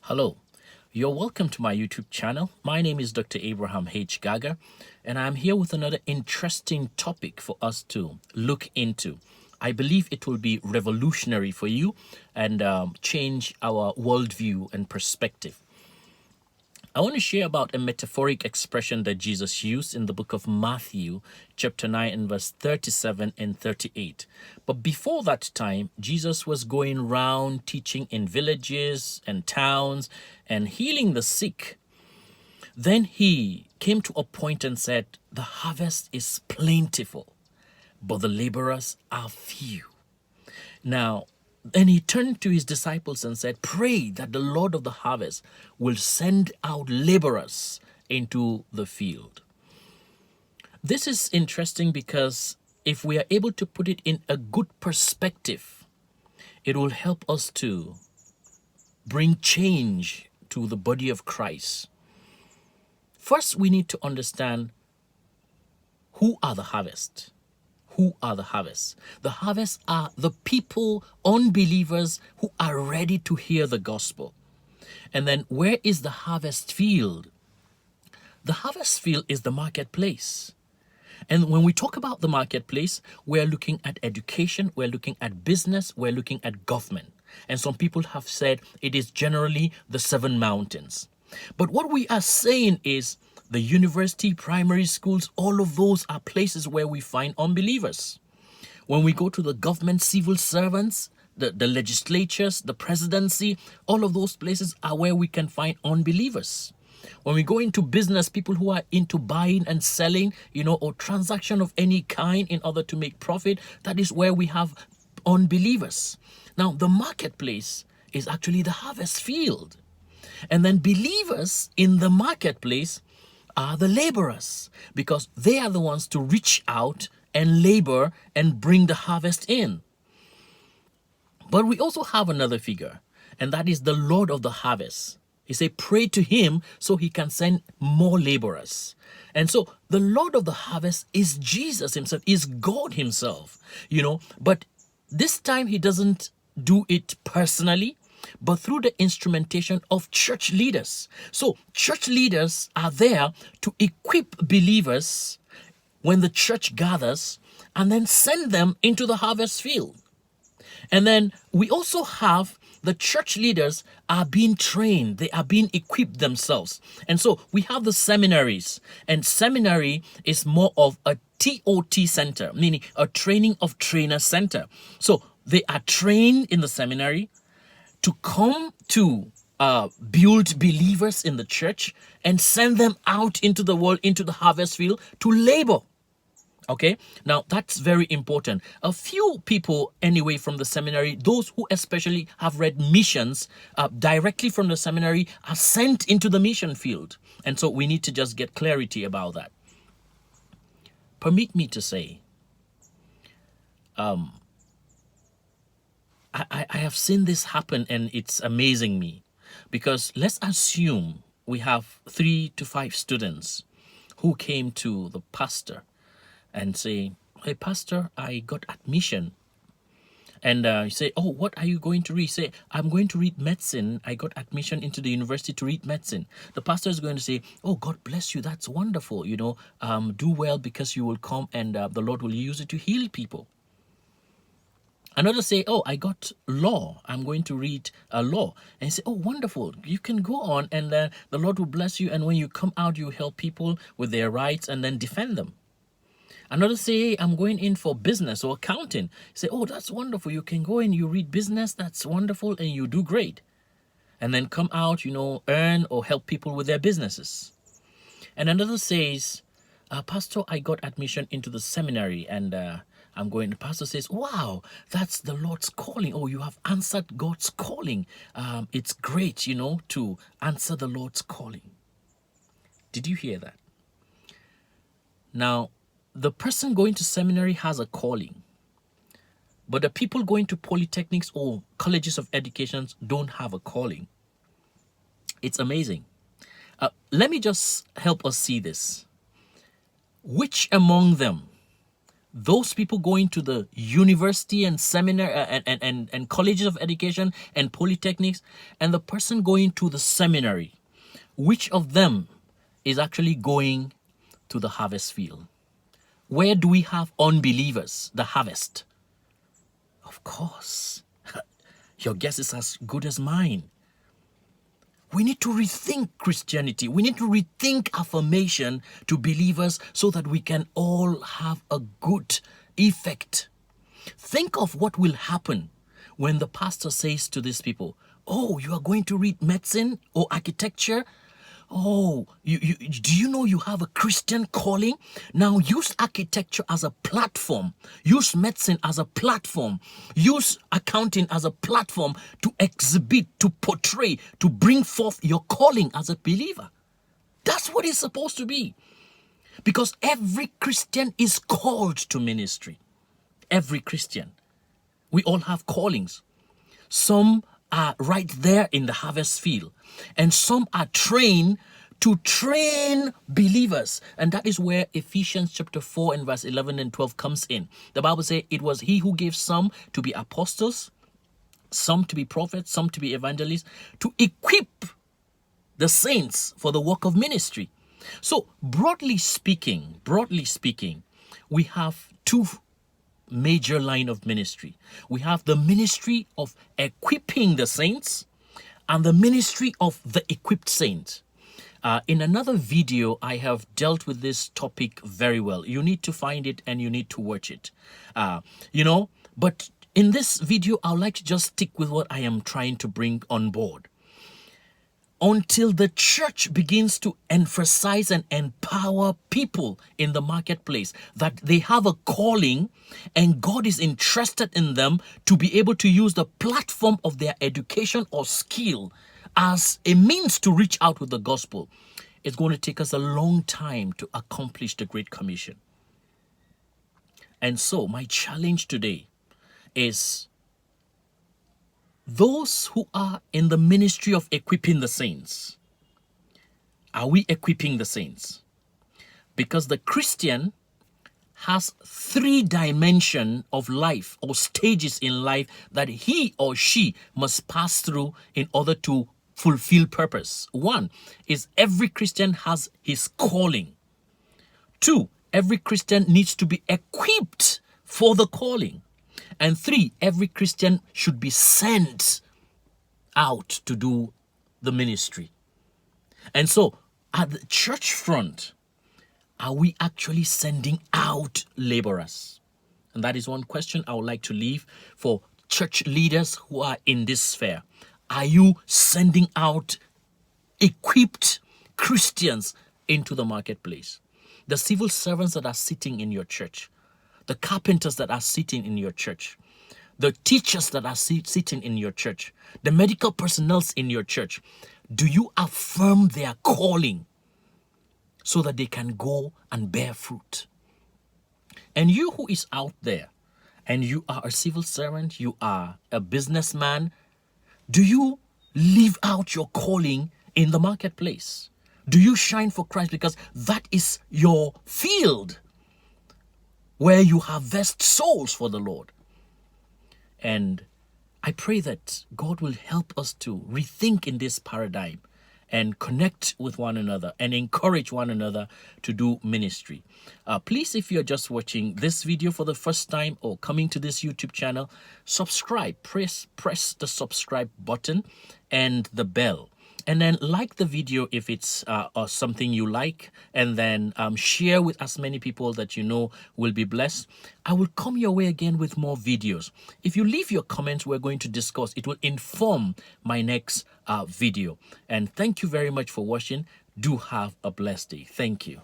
Hello, you're welcome to my YouTube channel. My name is Dr. Abraham H. Gaga, and I'm here with another interesting topic for us to look into. I believe it will be revolutionary for you and change our worldview and perspective. I want to share about a metaphoric expression that Jesus used in the book of Matthew, chapter 9, and verse 37 and 38. But before that time, Jesus was going around teaching in villages and towns and healing the sick. Then he came to a point and said, "The harvest is plentiful, but the laborers are few." Now, then he turned to his disciples and said, "Pray that the Lord of the harvest will send out laborers into the field." This is interesting because if we are able to put it in a good perspective, it will help us to bring change to the body of Christ. First, we need to understand who are the harvest. Who are the harvest? The harvest are the people, unbelievers, who are ready to hear the gospel. And then where is the harvest field? The harvest field is the marketplace. And when we talk about the marketplace, we're looking at education, we're looking at business, we're looking at government. And some people have said it is generally the 7 mountains. But what we are saying is the university, primary schools, all of those are places where we find unbelievers. When we go to the government, civil servants, the legislatures, the presidency, all of those places are where we can find unbelievers. When we go into business, people who are into buying and selling, or transaction of any kind in order to make profit, that is where we have unbelievers. Now, the marketplace is actually the harvest field. And then believers in the marketplace are the laborers, because they are the ones to reach out and labor and bring the harvest in. But we also have another figure, and that is the Lord of the harvest. He said, pray to him so he can send more laborers. And so the Lord of the harvest is Jesus himself, is God himself, but this time he doesn't do it personally, but through the instrumentation of church leaders. So church leaders are there to equip believers when the church gathers and then send them into the harvest field. And then we also have the church leaders are being trained. They are being equipped themselves. And so we have the seminaries, and seminary is more of a TOT center, meaning a training of trainer center. So they are trained in the seminary to come to build believers in the church and send them out into the world, into the harvest field to labor. Okay, now that's very important. A few people anyway from the seminary, those who especially have read missions directly from the seminary, are sent into the mission field. And so we need to just get clarity about that. Permit me to say, I have seen this happen, and it's amazing me, because let's assume we have 3 to 5 students who came to the pastor and say, "Hey, pastor, I got admission." And you say, "Oh, what are you going to read?" Say, "I'm going to read medicine. I got admission into the university to read medicine." The pastor is going to say, "Oh, God bless you. That's wonderful. Do well, because you will come and the Lord will use it to heal people." Another say, "Oh, I got law. I'm going to read law." And you say, "Oh, wonderful. You can go on and the Lord will bless you. And when you come out, you help people with their rights and then defend them." Another say, "Hey, I'm going in for business or accounting." You say, "Oh, that's wonderful. You can go in, you read business. That's wonderful. And you do great." And then come out, earn or help people with their businesses. And another says, "Pastor, I got admission into the seminary and I'm going." The pastor says, "Wow, that's the Lord's calling. Oh, you have answered God's calling. It's great, to answer the Lord's calling." Did you hear that? Now, the person going to seminary has a calling, but the people going to polytechnics or colleges of education don't have a calling. It's amazing. Let me just help us see this. Which among them those people going to the university and seminar and colleges of education and polytechnics, and the person going to the seminary, which of them is actually going to the harvest field? Where do we have unbelievers, the harvest? Of course, your guess is as good as mine. We need to rethink Christianity. We need to rethink affirmation to believers so that we can all have a good effect. Think of what will happen when the pastor says to these people, oh, you are going to read medicine or architecture? Oh, do you know you have a Christian calling? Now use architecture as a platform. Use medicine as a platform. Use accounting as a platform to exhibit, to portray, to bring forth your calling as a believer. That's what it's supposed to be. Because every Christian is called to ministry. Every Christian. We all have callings. Some are right there in the harvest field, and some are trained to train believers. And that is where Ephesians chapter 4 and verse 11 and 12 comes in. The Bible says it was he who gave some to be apostles, some to be prophets, some to be evangelists, to equip the saints for the work of ministry. So broadly speaking, we have two major line of ministry. We have the ministry of equipping the saints and the ministry of the equipped saints. In another video, I have dealt with this topic very well. You need to find it and you need to watch it. But in this video, I would like to just stick with what I am trying to bring on board. Until the church begins to emphasize and empower people in the marketplace that they have a calling and God is interested in them to be able to use the platform of their education or skill as a means to reach out with the gospel, it's going to take us a long time to accomplish the Great Commission. And so my challenge today is those who are in the ministry of equipping the saints. Are we equipping the saints? Because the Christian has 3 dimensions of life or stages in life that he or she must pass through in order to fulfill purpose. 1 is every Christian has his calling. 2, every Christian needs to be equipped for the calling. And 3, every Christian should be sent out to do the ministry. And so, at the church front, are we actually sending out laborers? And that is one question I would like to leave for church leaders who are in this sphere. Are you sending out equipped Christians into the marketplace? The civil servants that are sitting in your church, the carpenters that are sitting in your church, the teachers that are sitting in your church, the medical personnel in your church, do you affirm their calling so that they can go and bear fruit? And you who is out there, and you are a civil servant, you are a businessman, do you live out your calling in the marketplace? Do you shine for Christ? Because that is your field where you harvest souls for the Lord. And I pray that God will help us to rethink in this paradigm and connect with one another and encourage one another to do ministry. Please, if you're just watching this video for the first time or coming to this YouTube channel, subscribe. Press the subscribe button and the bell. And then like the video if it's something you like, and then share with as many people that you know will be blessed. I will come your way again with more videos. If you leave your comments, we're going to discuss. It will inform my next video. And thank you very much for watching. Do have a blessed day. Thank you.